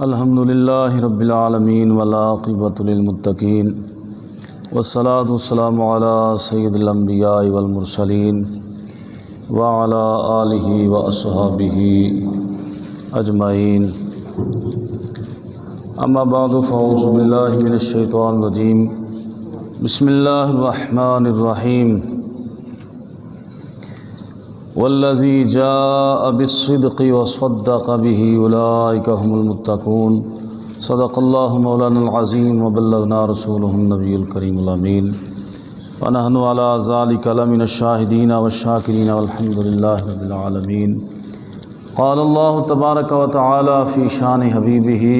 الحمدللہ رب العالمین والعاقبۃ للمتقین والصلاة والسلام علی سید الانبیاء والمرسلین وعلی آلہ واصحابہ اجمعین اما بعد فاعوذ باللہ من الشیطان الرجیم بسم اللہ الرحمن الرحیم والذی جاء بالصدق وصدق به اولئک هم المتقون صدق اللہ مولانا العظیم وبلغنا رسولہ النبی الکریم الامین ونحن علی ذلک لمن الشاہدین والشاکرین والحمد للہ رب العالمین قال اللہ تبارک وتعالی فی شان حبیبہ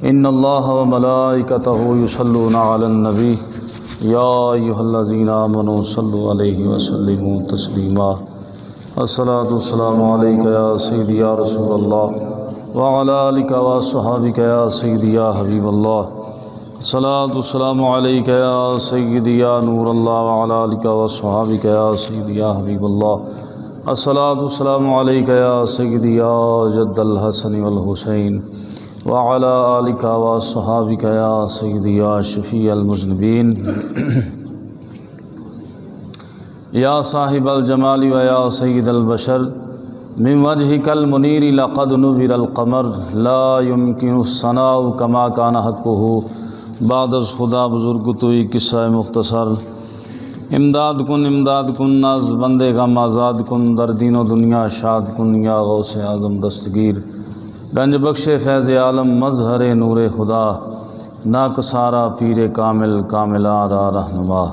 ان اللہ وملائکتہ یصلون علی النبی یا ایھا الذین آمنوا صلوا علیہ وسلموا تسلیما الصلاۃ والسلام علیک یا سیدی یا رسول اللہ وعلی آلک واصحابک یا سیدی یا حبیب اللہ الصلاۃ والسلام علیک یا سیدی یا نور اللہ وعلی آلک واصحابک یا سیدی یا حبیب اللہ الصلاۃ والسلام علیک یا سیدی یا جد الحسن والحسین وعلی آلک واصحابک یا سیدی یا شفیع المذنبین یا صاحب الجمال و یا سید البشر من وجهک المنیر لقد نور القمر لا يمکن الثناء کما کان حقہ بعد از خدا بزرگ توئی قصہ مختصر امداد کن از بندے غم آزاد کن در دین و دنیا شاد کن یا غوث اعظم دستگیر گنج بخش فیض عالم مظہر نور خدا ناکسارا پیر کامل کاملارا رہنما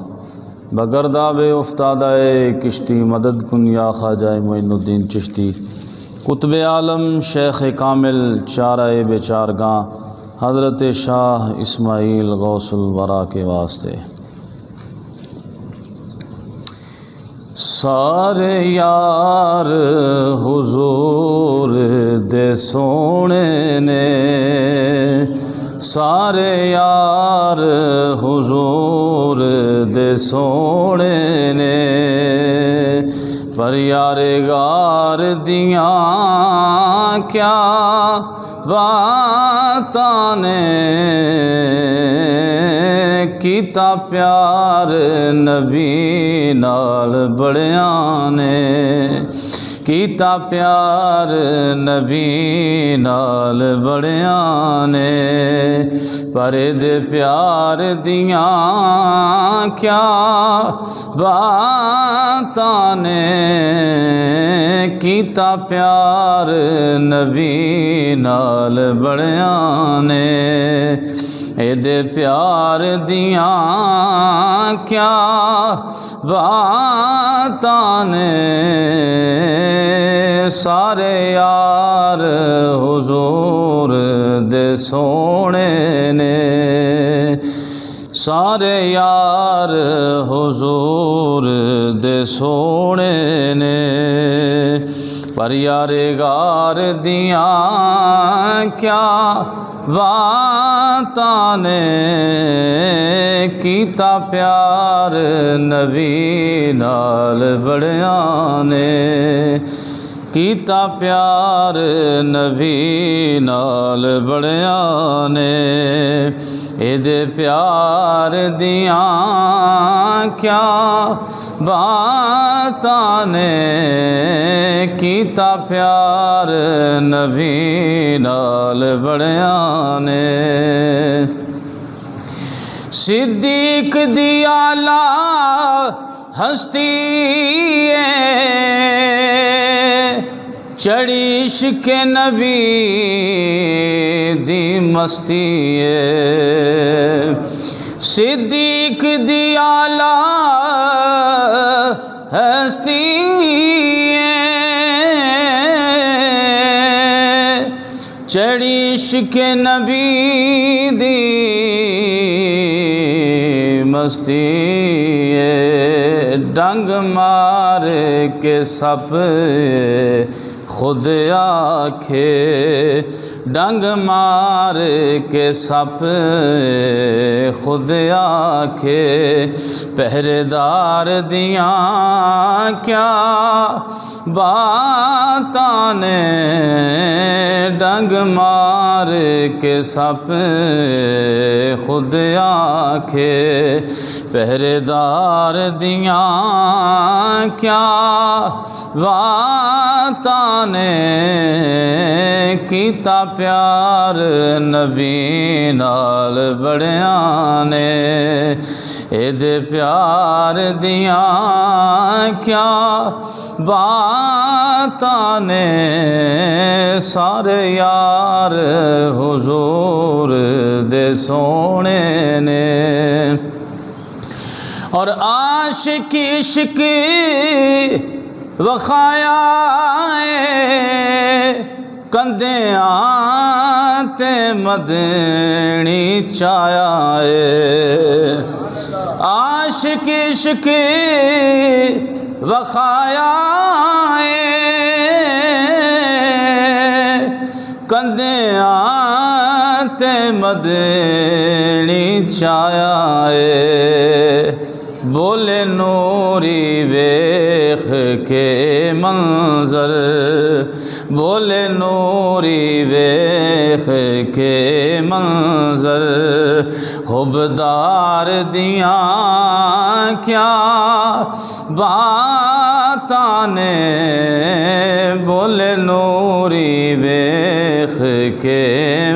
بگرداب افتادہ کشتی مدد کن یا خواجہ معین الدین چشتی قطب عالم شیخ کامل چارہ بیچارگاں حضرت شاہ اسماعیل غوث الورا کے واسطے سارے یار حضور دے سونے نے سارے یار حضور دے سونے نے پر یار غار دیاں کیا باتاں نے کیتا پیار نبی نال بڑیاں نے کیتا پیار نبی نال بڑیاں نے پر دے پیار دیاں کیا باتاں نے کیتا پیار نبی نال بڑیاں نے اے دے پیار دیاں کیا باتاں نے سارے یار حضور دے سونے نے سارے یار حضور دے سونے نے پر یار غار دیاں کیا باتاں نے کیتا پیار نبی نال بڑیاں نے کیتا پیار نبی نال بڑیاں نے اے دے پیار دیاں کیا باتاں نے کیتا پیار نبی نال بڑیاں نے صدیق دی اعلیٰ ہستی چڑھی عشق نبی دی مستی صدیق دی اعلیٰ ہستی چڑھی عشق نبی دی مستی ڈنگ مار کے سپ خود آکھے ڈنگ مار کے سپ خود آکھے پہرے دار دیاں کیا باتاں نے ڈنگ مار کے سپ خود آکھے پہرے دار دیاں کیا باتاں نے کیتا پیار نبی نال بڑیاں نے دے پیار دیاں کیا باتاں نے سارے یار حضور دے سونے نے اور عاشق عشق وخایا کندیاں تے مدنی چایا عاشق عشق وخایا کندیاں تے مدنی چایا بولے نوری ویخ کے منظر بولے نوری ویخ کے منظر حبدار دیاں کیا باتاں نے بولے نوری ویخ کے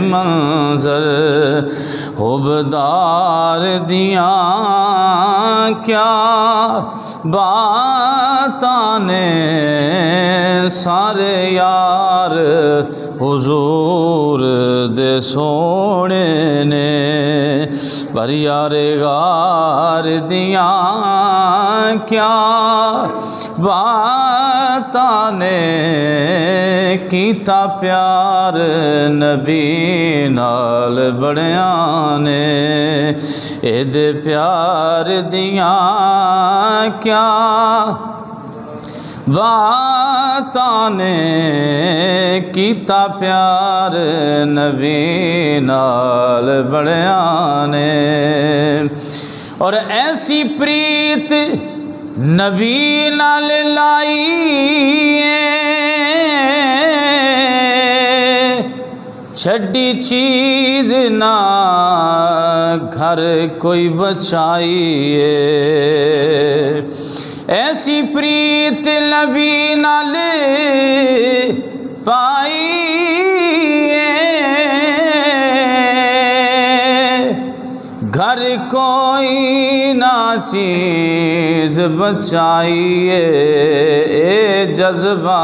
منظر حبدار دیاں کیا باتاں نے سارے یار حضور دے سونے نے پر یار غار دیاں کیا باتاں نے کیتا پیار نبی نال بڑیاں نے دے پیار دیاں کیا باتاں نے کیتا پیار نبی نال بڑیاں نے اور ایسی پریت نبی نال لائی چھڈی چیز نہ گھر کوئی بچائیے ایسی پریت نبی نال پائی گھر کوئی نہ چیز بچائیے اے جذبہ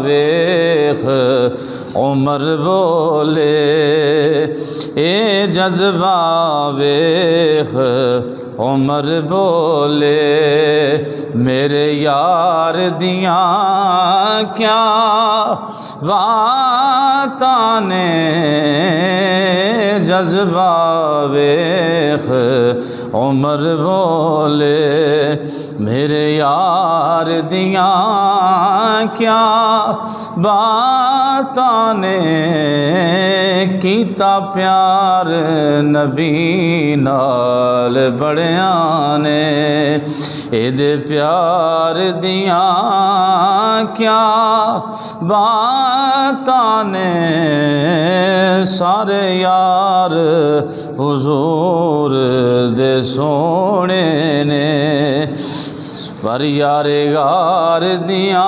ویخ عمر بولے اے جذبہ ویخ عمر بولے میرے یار دیاں کیا باتاں نے جذبہ ویخ عمر بولے میرے یار دیاں کیا باتاں نے کیتا پیار نبی نال بڑیاں نے دے پیار دیاں کیا باتاں نے سارے یار حضور دے سونے نے پر یار غار دیاں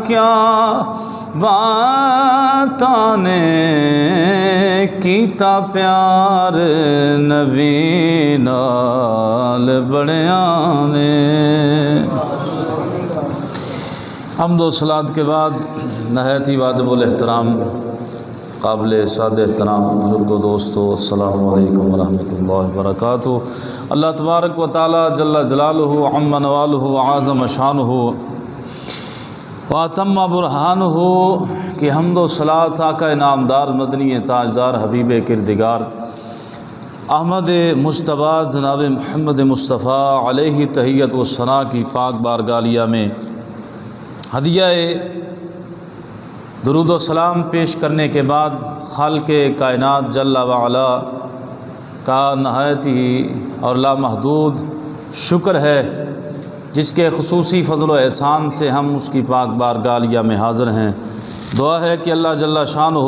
کیا باتاں نے کیتا پیار نبی نال بڑیاں نے حمد و صلات کے بعد نہایت ہی واجب الاحترام قابل سعد احترام بزرگ و دوستو السلام علیکم ورحمۃ اللہ وبرکاتہ۔ اللہ تبارک و تعالی جل جلالہ عم نوالہ وعظم شانہ واتم برہانہ کی حمد و صلات آقا نامدار مدنی تاجدار حبیب کردگار احمد مجتبیٰ جناب محمد مصطفیٰ علیہ تحیت و ثنا کی پاک بارگاہ میں ہدیہ درود و سلام پیش کرنے کے بعد خالق کائنات جل وعلا کا نہایت ہی اور لامحدود شکر ہے جس کے خصوصی فضل و احسان سے ہم اس کی پاک بارگاہ میں حاضر ہیں۔ دعا ہے کہ اللہ جل شانہ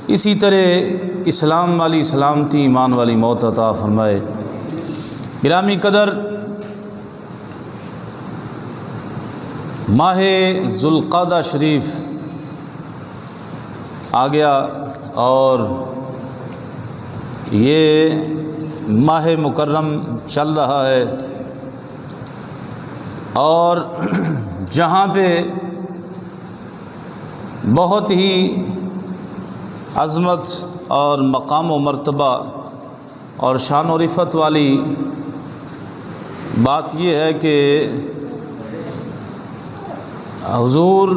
اسی طرح اسلام والی سلامتی، ایمان والی موت عطا فرمائے۔ گرامی قدر، ماہ ذوالقعدہ شریف آ گیا اور یہ ماہ مکرم چل رہا ہے، اور جہاں پہ بہت ہی عظمت اور مقام و مرتبہ اور شان و رفعت والی بات یہ ہے کہ حضور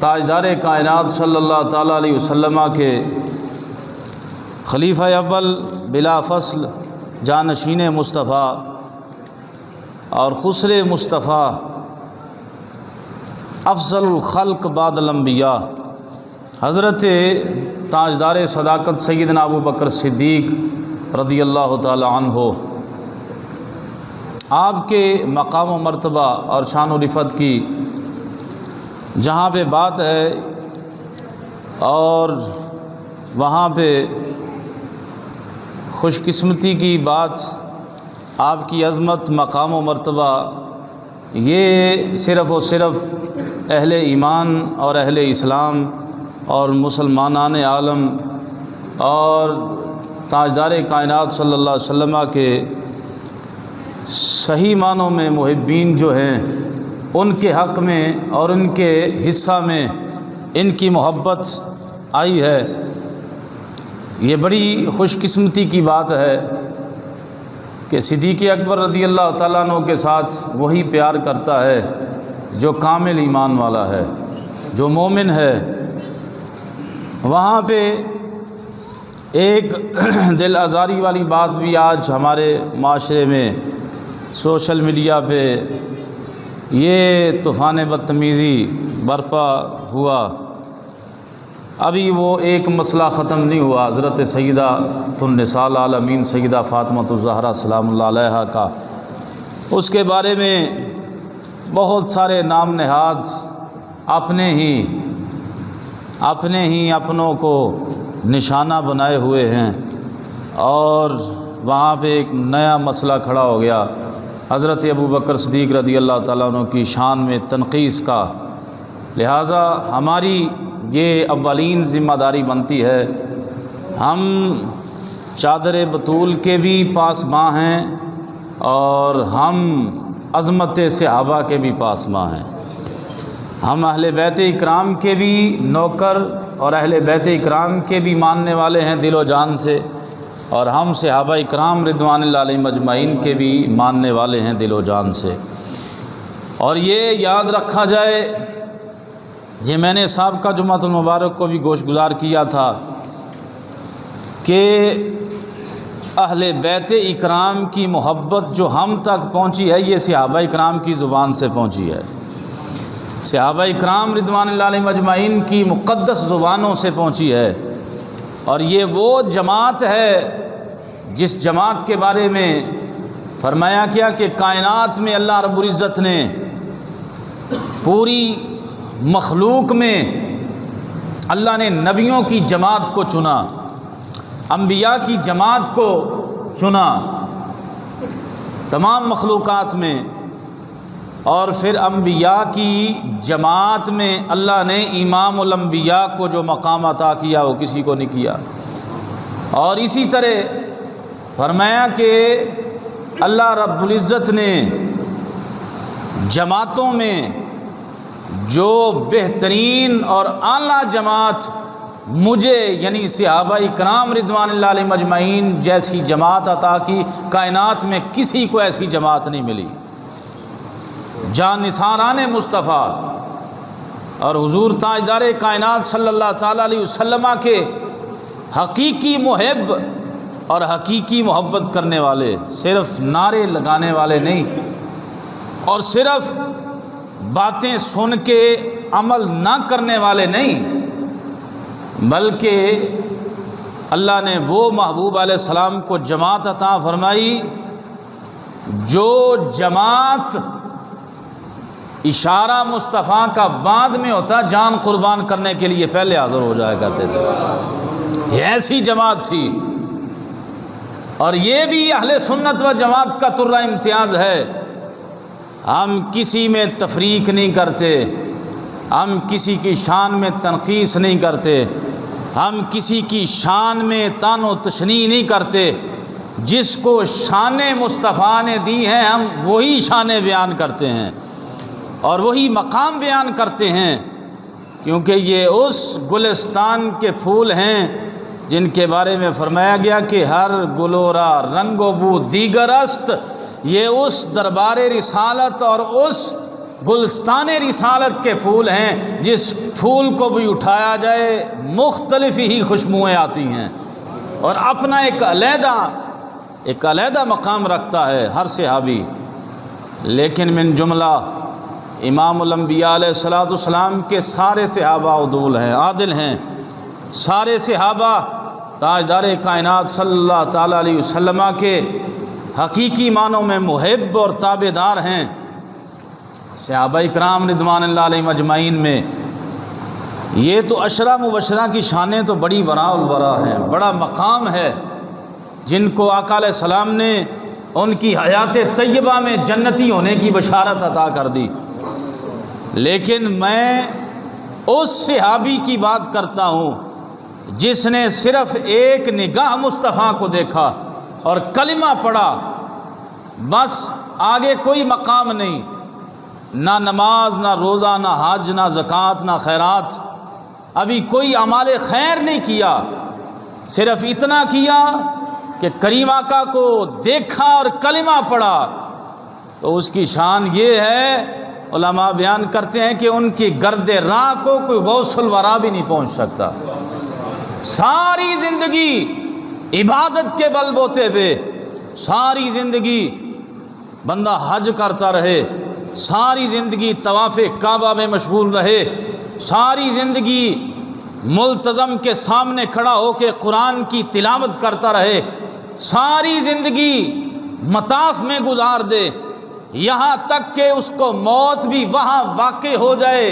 تاجدار کائنات صلی اللہ تعالیٰ علیہ وسلم کے خلیفہ اول بلا فصل جانشین مصطفیٰ اور خسر مصطفیٰ افضل الخلق بعد الانبیاء حضرت تاجدار صداقت سیدنا ابو بکر صدیق رضی اللہ تعالی عنہ، آپ کے مقام و مرتبہ اور شان و رفعت کی جہاں پہ بات ہے، اور وہاں پہ خوش قسمتی کی بات، آپ کی عظمت، مقام و مرتبہ، یہ صرف و صرف اہل ایمان اور اہل اسلام اور مسلمانان عالم اور تاجدار کائنات صلی اللہ علیہ وسلم کے صحیح معنوں میں محبین جو ہیں ان کے حق میں اور ان کے حصہ میں ان کی محبت آئی ہے۔ یہ بڑی خوش قسمتی کی بات ہے کہ صدیق اکبر رضی اللہ تعالیٰ عنہ کے ساتھ وہی پیار کرتا ہے جو کامل ایمان والا ہے، جو مومن ہے۔ وہاں پہ ایک دل آزاری والی بات بھی آج ہمارے معاشرے میں سوشل میڈیا پہ یہ طوفان بدتمیزی برپا ہوا، ابھی وہ ایک مسئلہ ختم نہیں ہوا، حضرت سیدہ النساء العالمین سیدہ فاطمۃ الزہرا سلام اللہ علیہا کا، اس کے بارے میں بہت سارے نام نہاد اپنے ہی اپنوں کو نشانہ بنائے ہوئے ہیں، اور وہاں پہ ایک نیا مسئلہ کھڑا ہو گیا حضرت ابو بکر صدیق رضی اللہ تعالیٰ عنہ کی شان میں تنقیص کا۔ لہٰذا ہماری یہ اولین ذمہ داری بنتی ہے، ہم چادر بطول کے بھی پاسباں ہیں اور ہم عظمت صحابہ کے بھی پاسباں ہیں، ہم اہل بیت اکرام کے بھی نوکر اور اہل بیت اکرام کے بھی ماننے والے ہیں دل و جان سے، اور ہم صحابہ اکرام رضوان اللہ علیہم اجمعین کے بھی ماننے والے ہیں دل و جان سے۔ اور یہ یاد رکھا جائے، یہ میں نے سابقہ جمعۃ المبارک کو بھی گوش گزار کیا تھا کہ اہل بیت اکرام کی محبت جو ہم تک پہنچی ہے یہ صحابہ اکرام کی زبان سے پہنچی ہے، صحابہ اکرام رضوان اللہ علیہم اجمعین کی مقدس زبانوں سے پہنچی ہے، اور یہ وہ جماعت ہے جس جماعت کے بارے میں فرمایا کیا کہ کائنات میں اللہ رب العزت نے پوری مخلوق میں اللہ نے نبیوں کی جماعت کو چنا، انبیاء کی جماعت کو چنا تمام مخلوقات میں، اور پھر انبیاء کی جماعت میں اللہ نے امام الانبیاء کو جو مقام عطا کیا وہ کسی کو نہیں کیا۔ اور اسی طرح فرمایا کہ اللہ رب العزت نے جماعتوں میں جو بہترین اور اعلیٰ جماعت مجھے یعنی صحابہ اکرام رضوان اللہ علیہم اجمعین جیسی جماعت عطا کی، کائنات میں کسی کو ایسی جماعت نہیں ملی۔ جان نثاران مصطفیٰ اور حضور تاجدار کائنات صلی اللہ تعالیٰ علیہ وسلم کے حقیقی محب اور حقیقی محبت کرنے والے، صرف نعرے لگانے والے نہیں اور صرف باتیں سن کے عمل نہ کرنے والے نہیں، بلکہ اللہ نے وہ محبوب علیہ السلام کو جماعت عطا فرمائی جو جماعت اشارہ مصطفیٰ کا بعد میں ہوتا، جان قربان کرنے کے لیے پہلے حاضر ہو جایا کرتے تھے، یہ ایسی جماعت تھی۔ اور یہ بھی اہل سنت و جماعت کا ترہ امتیاز ہے، ہم کسی میں تفریق نہیں کرتے، ہم کسی کی شان میں تنقیص نہیں کرتے، ہم کسی کی شان میں طعن و تشنیع نہیں کرتے۔ جس کو شان مصطفیٰ نے دی ہیں ہم وہی شانیں بیان کرتے ہیں اور وہی مقام بیان کرتے ہیں، کیونکہ یہ اس گلستان کے پھول ہیں جن کے بارے میں فرمایا گیا کہ ہر گلورا رنگ و بو دیگر است، یہ اس دربار رسالت اور اس گلستان رسالت کے پھول ہیں جس پھول کو بھی اٹھایا جائے مختلف ہی خوشبوئیں آتی ہیں، اور اپنا ایک علیحدہ مقام رکھتا ہے ہر صحابی۔ لیکن من جملہ امام الانبیاء علیہ السلام کے سارے صحابہ عدول ہیں، عادل ہیں، سارے صحابہ تاجدار کائنات صلی اللہ تعالیٰ علیہ وسلم کے حقیقی معنوں میں محب اور تابعدار ہیں۔ صحابہ اکرام رضوان اللہ علیہم اجمعین میں یہ تو عشرہ مبشرہ کی شانیں تو بڑی وراء الورا ہیں، بڑا مقام ہے، جن کو آقا علیہ السلام نے ان کی حیات طیبہ میں جنتی ہونے کی بشارت عطا کر دی۔ لیکن میں اس صحابی کی بات کرتا ہوں جس نے صرف ایک نگاہ مصطفیٰ کو دیکھا اور کلمہ پڑھا، بس آگے کوئی مقام نہیں، نہ نماز، نہ روزہ، نہ حج، نہ زکوٰۃ، نہ خیرات، ابھی کوئی اعمال خیر نہیں کیا، صرف اتنا کیا کہ کریم آقا کو دیکھا اور کلمہ پڑھا، تو اس کی شان یہ ہے، علماء بیان کرتے ہیں کہ ان کی گرد راہ کو کوئی غوث الورا بھی نہیں پہنچ سکتا۔ ساری زندگی عبادت کے بل بوتے پہ، ساری زندگی بندہ حج کرتا رہے، ساری زندگی طواف کعبہ میں مشغول رہے، ساری زندگی ملتزم کے سامنے کھڑا ہو کے قرآن کی تلاوت کرتا رہے، ساری زندگی مطاف میں گزار دے، یہاں تک کہ اس کو موت بھی وہاں واقع ہو جائے،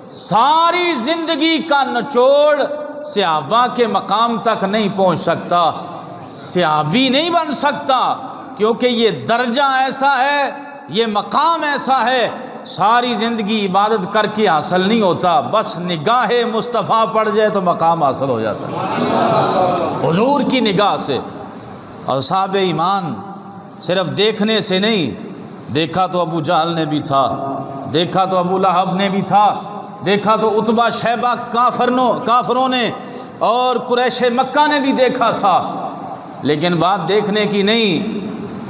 ساری زندگی کا نچوڑ صحابہ کے مقام تک نہیں پہنچ سکتا، صحابی نہیں بن سکتا، کیونکہ یہ درجہ ایسا ہے، یہ مقام ایسا ہے، ساری زندگی عبادت کر کے حاصل نہیں ہوتا، بس نگاہ مصطفیٰ پڑ جائے تو مقام حاصل ہو جاتا ہے حضور کی نگاہ سے۔ اور صاحب ایمان صرف دیکھنے سے نہیں، دیکھا تو ابو جہل نے بھی تھا، دیکھا تو ابو لہب نے بھی تھا، دیکھا تو عتبہ شیبہ کافروں نے اور قریش مکہ نے بھی دیکھا تھا، لیکن بات دیکھنے کی نہیں،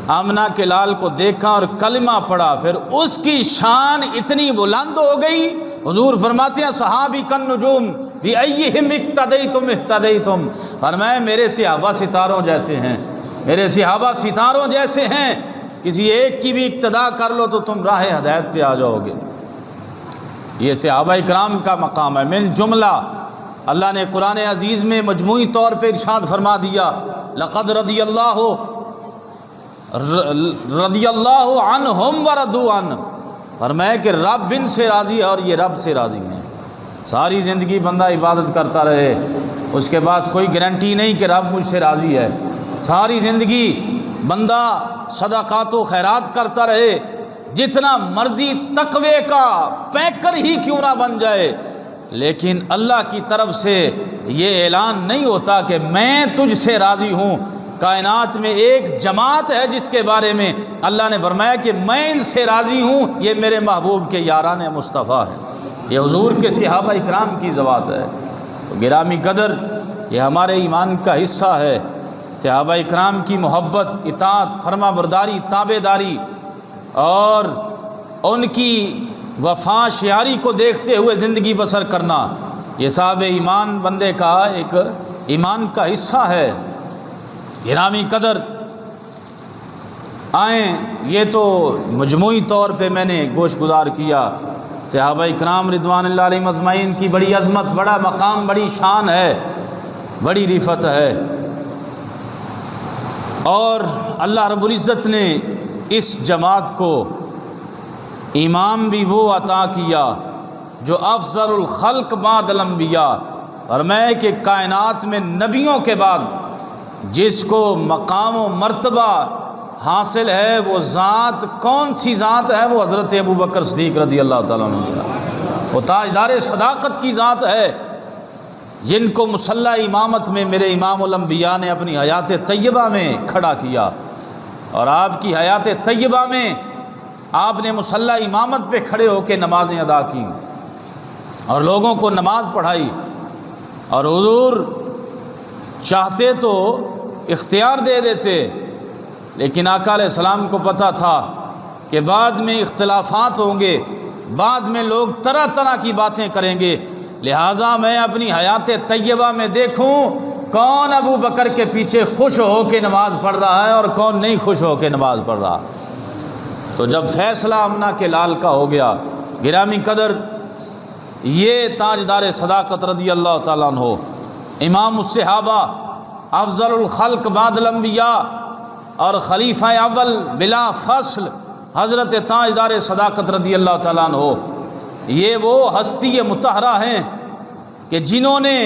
آمنہ کے لال کو دیکھا اور کلمہ پڑھا، پھر اس کی شان اتنی بلند ہو گئی، حضور فرماتے ہیں صحابی کن نجوم بِأَيِّهِمْ اقتدیتم اہتدیتم، فرمایا میرے صحابہ ستاروں جیسے ہیں، میرے صحابہ ستاروں جیسے ہیں، کسی ایک کی بھی اقتدا کر لو تو تم راہ ہدایت پہ آ جاؤ گے۔ یہ صحابہ اکرام کا مقام ہے۔ من جملہ اللہ نے قرآن عزیز میں مجموعی طور پہ ارشاد فرما دیا، لقد رضی اللہ عنہم ورضوا عنہ، فرمایا کہ رب ان سے راضی ہے اور یہ رب سے راضی ہیں۔ ساری زندگی بندہ عبادت کرتا رہے، اس کے پاس کوئی گارنٹی نہیں کہ رب مجھ سے راضی ہے، ساری زندگی بندہ صدقات و خیرات کرتا رہے، جتنا مرضی تقوی کا پیکر ہی کیوں نہ بن جائے، لیکن اللہ کی طرف سے یہ اعلان نہیں ہوتا کہ میں تجھ سے راضی ہوں۔ کائنات میں ایک جماعت ہے جس کے بارے میں اللہ نے فرمایا کہ میں ان سے راضی ہوں، یہ میرے محبوب کے یاران مصطفیٰ ہیں، یہ حضور کے صحابہ اکرام کی ذوات ہے۔ تو گرامی قدر، یہ ہمارے ایمان کا حصہ ہے، صحابہ اکرام کی محبت، اطاعت، فرما برداری، تابع داری اور ان کی وفا شیاری کو دیکھتے ہوئے زندگی بسر کرنا، یہ صاحب ایمان بندے کا ایک ایمان کا حصہ ہے۔ گرامی قدر، آئیں، یہ تو مجموعی طور پہ میں نے گوش گزار کیا، صحابہ اکرام رضوان اللہ علیہم اجمعین کی بڑی عظمت، بڑا مقام، بڑی شان ہے، بڑی رفعت ہے، اور اللہ رب العزت نے اس جماعت کو امام بھی وہ عطا کیا جو افضل الخلق بعد الانبیاء، اور میں کہ کائنات میں نبیوں کے بعد جس کو مقام و مرتبہ حاصل ہے وہ ذات کون سی ذات ہے؟ وہ حضرت ابوبکر صدیق رضی اللہ تعالیٰ عنہ، وہ تاجدار صداقت کی ذات ہے، جن کو مصلی امامت میں میرے امام الانبیاء نے اپنی حیات طیبہ میں کھڑا کیا، اور آپ کی حیات طیبہ میں آپ نے مصلی امامت پہ کھڑے ہو کے نمازیں ادا کی اور لوگوں کو نماز پڑھائی، اور حضور چاہتے تو اختیار دے دیتے، لیکن آقا علیہ السلام کو پتہ تھا کہ بعد میں اختلافات ہوں گے، بعد میں لوگ طرح طرح کی باتیں کریں گے، لہٰذا میں اپنی حیات طیبہ میں دیکھوں کون ابو بکر کے پیچھے خوش ہو کے نماز پڑھ رہا ہے اور کون نہیں خوش ہو کے نماز پڑھ رہا۔ تو جب فیصلہ امنہ کے لال کا ہو گیا، گرامی قدر یہ تاجدار صداقت رضی اللہ تعالیٰ عنہ، امام الصحابہ، افضل الخلق بعد الانبیاء اور خلیفہ اول بلا فصل حضرت تاجدار صداقت رضی اللہ تعالیٰ عنہ، یہ وہ ہستی مطہرہ ہیں کہ جنہوں نے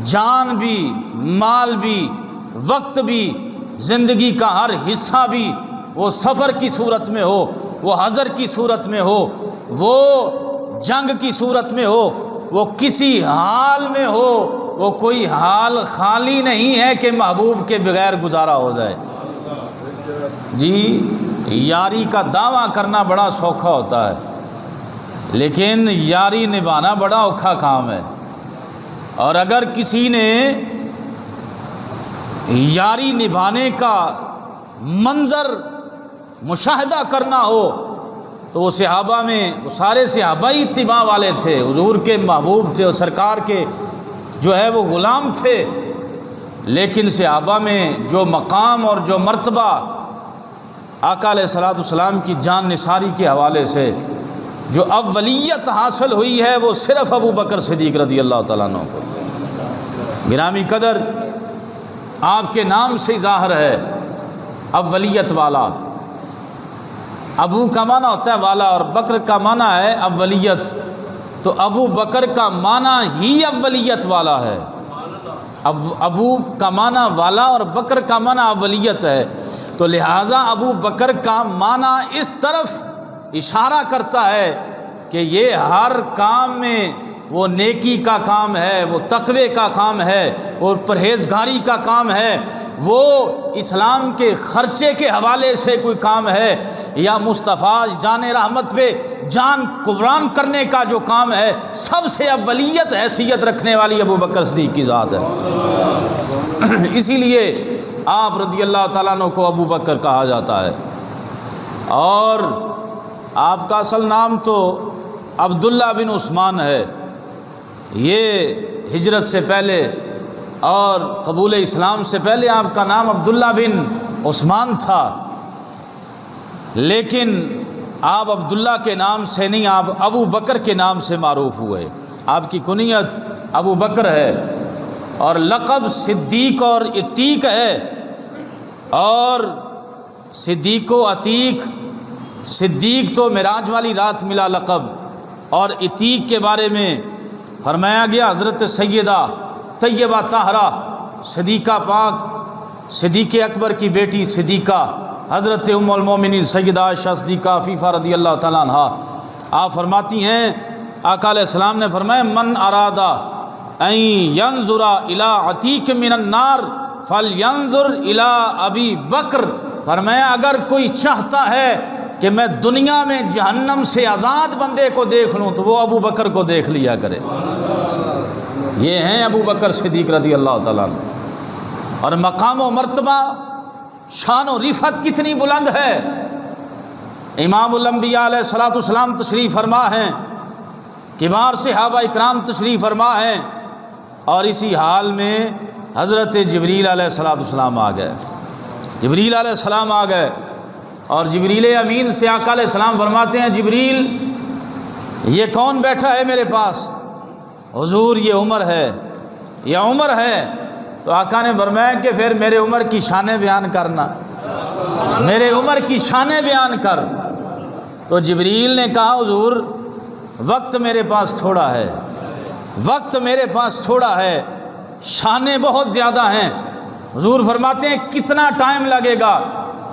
جان بھی، مال بھی، وقت بھی، زندگی کا ہر حصہ بھی، وہ سفر کی صورت میں ہو، وہ حضر کی صورت میں ہو، وہ جنگ کی صورت میں ہو، وہ کسی حال میں ہو، وہ کوئی حال خالی نہیں ہے کہ محبوب کے بغیر گزارا ہو جائے۔ جی یاری کا دعویٰ کرنا بڑا سوکھا ہوتا ہے، لیکن یاری نبھانا بڑا اوکھا کام ہے، اور اگر کسی نے یاری نبھانے کا منظر مشاہدہ کرنا ہو تو وہ صحابہ میں، وہ سارے صحابہ ہی اتباع والے تھے، حضور کے محبوب تھے اور سرکار کے جو ہے وہ غلام تھے، لیکن صحابہ میں جو مقام اور جو مرتبہ آقا علیہ السلام کی جان نثاری کے حوالے سے جو اولیت حاصل ہوئی ہے وہ صرف ابو بکر صدیق رضی اللہ تعالیٰ عنہ کو۔ گرامی قدر آپ کے نام سے ظاہر ہے اولیت والا، ابو کا معنی ہوتا ہے والا اور بکر کا معنی ہے اولیت، تو ابو بکر کا معنی ہی اولیت والا ہے، ابو کا معنی والا اور بکر کا معنی اولیت ہے، تو لہٰذا ابو بکر کا معنی اس طرف اشارہ کرتا ہے کہ یہ ہر کام میں وہ نیکی کا کام ہے، وہ تقوی کا کام ہے، وہ پرہیزگاری کا کام ہے، وہ اسلام کے خرچے کے حوالے سے کوئی کام ہے، یا مصطفیٰ جان رحمت پہ جان قربان کرنے کا جو کام ہے، سب سے اولیت حیثیت رکھنے والی ابو بکر صدیق کی ذات ہے۔ اسی لیے آپ رضی اللہ تعالیٰ عنہ کو ابو بکر کہا جاتا ہے، اور آپ کا اصل نام تو عبداللہ بن عثمان ہے، یہ ہجرت سے پہلے اور قبول اسلام سے پہلے آپ کا نام عبداللہ بن عثمان تھا، لیکن آپ عبداللہ کے نام سے نہیں، آپ ابو بکر کے نام سے معروف ہوئے، آپ کی کنیت ابو بکر ہے، اور لقب صدیق اور عتیق ہے، اور صدیق و عتیق، صدیق تو معراج والی رات ملا لقب، اور عتیق کے بارے میں فرمایا گیا حضرت سیدہ طیبہ طاہرہ صدیقہ پاک، صدیق اکبر کی بیٹی صدیقہ حضرت ام المومنین سیدہ عائشہ صدیقہ عفیفہ رضی اللہ تعالیٰ عنہ، آپ فرماتی ہیں آقا علیہ السلام نے فرمایا من ارادہ ان ینظر الی عتیق من النار فلینظر الی ابی بکر، فرمایا اگر کوئی چاہتا ہے کہ میں دنیا میں جہنم سے آزاد بندے کو دیکھ لوں تو وہ ابو بکر کو دیکھ لیا کرے۔ یہ ہیں ابو بکر صدیق رضی اللہ تعالیٰ عنہ، اور مقام و مرتبہ، شان و رفعت کتنی بلند ہے۔ امام الانبیاء علیہ السلام تشریف فرما ہیں، کبار صحابہ اکرام تشریف فرما ہیں، اور اسی حال میں حضرت جبریل علیہ السلام آ گئے، جبریل علیہ السلام آ گئے، اور جبریل امین سے آقا علیہ السلام فرماتے ہیں جبریل یہ کون بیٹھا ہے میرے پاس؟ حضور یہ عمر ہے، یہ عمر ہے، تو آقا نے فرمایا کہ پھر میرے عمر کی شانیں بیان کرنا۔ میرے عمر کی شانیں بیان کر۔ تو جبریل نے کہا حضور وقت میرے پاس تھوڑا ہے، وقت میرے پاس تھوڑا ہے، شانیں بہت زیادہ ہیں۔ حضور فرماتے ہیں کتنا ٹائم لگے گا؟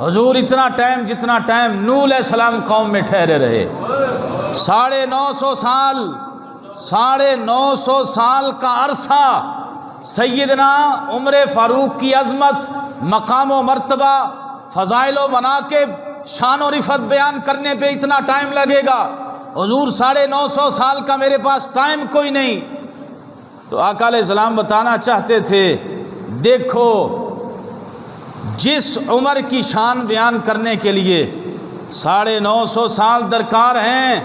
حضور اتنا ٹائم جتنا ٹائم نوح علیہ السلام قوم میں ٹھہرے رہے، 950 سال، 950 سال کا عرصہ سیدنا عمر فاروق کی عظمت، مقام و مرتبہ، فضائل و مناقب، شان و رفعت بیان کرنے پہ اتنا ٹائم لگے گا؟ حضور 950 سال کا میرے پاس ٹائم کوئی نہیں۔ تو آقا علیہ السلام بتانا چاہتے تھے دیکھو جس عمر کی شان بیان کرنے کے لیے 950 سال درکار ہیں،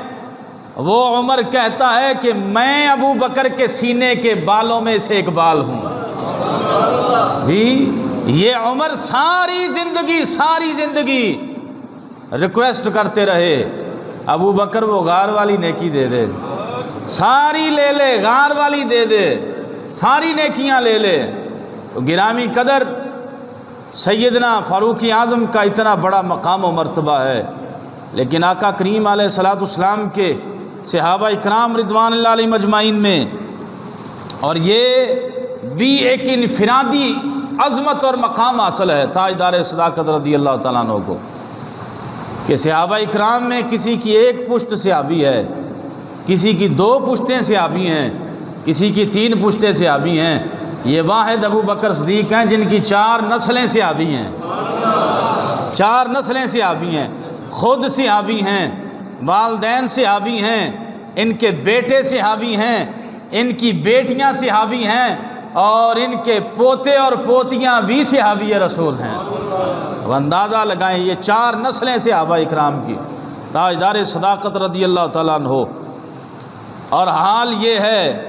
وہ عمر کہتا ہے کہ میں ابو بکر کے سینے کے بالوں میں سے ایک بال ہوں۔ جی یہ عمر ساری زندگی ریکویسٹ کرتے رہے ابو بکر وہ غار والی نیکی دے دے، ساری لے لے، غار والی دے دے، ساری نیکیاں لے لے۔ تو گرامی قدر سیدنا فاروق اعظم کا اتنا بڑا مقام و مرتبہ ہے، لیکن آقا کریم علیہ الصلوۃ والسلام کے صحابہ اکرام رضوان اللہ علیہم اجمعین میں، اور یہ بھی ایک انفرادی عظمت اور مقام حاصل ہے تاجدار صداقت رضی اللہ تعالیٰ عنہ کو، کہ صحابہ اکرام میں کسی کی ایک پشت صحابی ہے، کسی کی 2 پشتیں صحابی ہیں، کسی کی 3 پشتیں صحابی ہیں۔ یہ واحد ابو بکر صدیق ہیں جن کی 4 نسلیں صحابی ہیں، 4 نسلیں صحابی ہیں، خود صحابی ہیں، والدین صحابی ہیں، ان کے بیٹے صحابی ہیں، ان کی بیٹیاں صحابی ہیں، اور ان کے پوتے اور پوتیاں بھی صحابی رسول ہیں۔ اب اندازہ لگائیں یہ 4 نسلیں صحابہ اکرام کی، تاجدار صداقت رضی اللہ تعالیٰ عنہ۔ اور حال یہ ہے،